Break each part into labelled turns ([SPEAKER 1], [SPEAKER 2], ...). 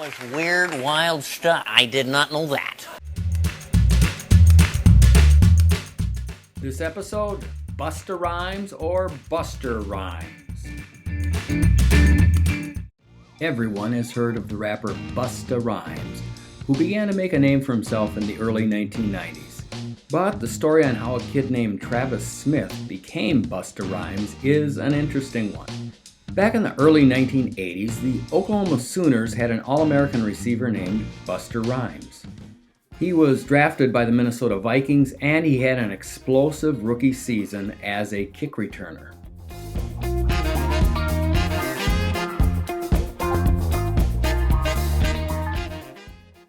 [SPEAKER 1] was weird, wild stuff. I did not know that.
[SPEAKER 2] This episode, Busta Rhymes or Buster Rhymes. Everyone has heard of the rapper Busta Rhymes, who began to make a name for himself in the early 1990s. But the story on how a kid named Travis Smith became Busta Rhymes is an interesting one. Back in the early 1980s, the Oklahoma Sooners had an All-American receiver named Busta Rhymes. He was drafted by the Minnesota Vikings, and he had an explosive rookie season as a kick returner.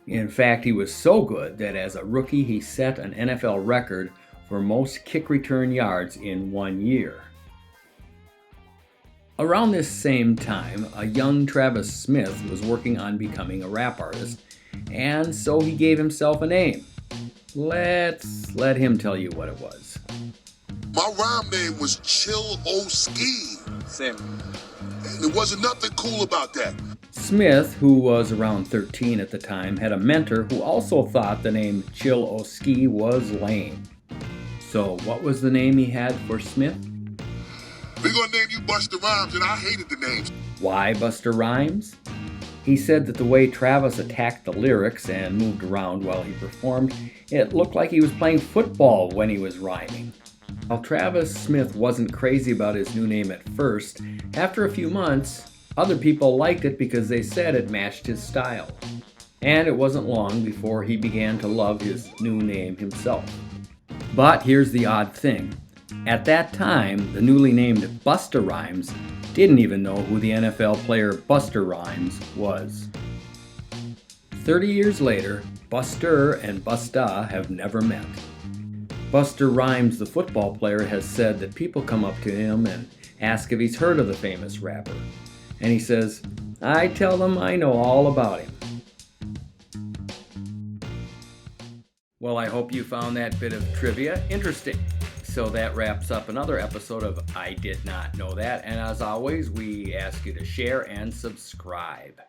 [SPEAKER 2] In fact, he was so good that as a rookie he set an NFL record for most kick return yards in 1 year. Around this same time, a young Travis Smith was working on becoming a rap artist, and so he gave himself a name. Let's let him tell you what it was.
[SPEAKER 3] My rhyme name was Chill O Ski.
[SPEAKER 4] Same.
[SPEAKER 3] And there wasn't nothing cool about that.
[SPEAKER 2] Smith, who was around 13 at the time, had a mentor who also thought the name Chill O Ski was lame. So what was the name he had for Smith?
[SPEAKER 3] We're gonna name you Busta Rhymes, and I hated the name.
[SPEAKER 2] Why Busta Rhymes? He said that the way Travis attacked the lyrics and moved around while he performed, it looked like he was playing football when he was rhyming. While Travis Smith wasn't crazy about his new name at first, after a few months, other people liked it because they said it matched his style. And it wasn't long before he began to love his new name himself. But here's the odd thing. At that time, the newly named Busta Rhymes didn't even know who the NFL player Buster Rhymes was. 30 years later, Buster and Busta have never met. Buster Rhymes, the football player, has said that people come up to him and ask if he's heard of the famous rapper. And he says, "I tell them I know all about him." Well, I hope you found that bit of trivia interesting. So that wraps up another episode of I Did Not Know That. And as always, we ask you to share and subscribe.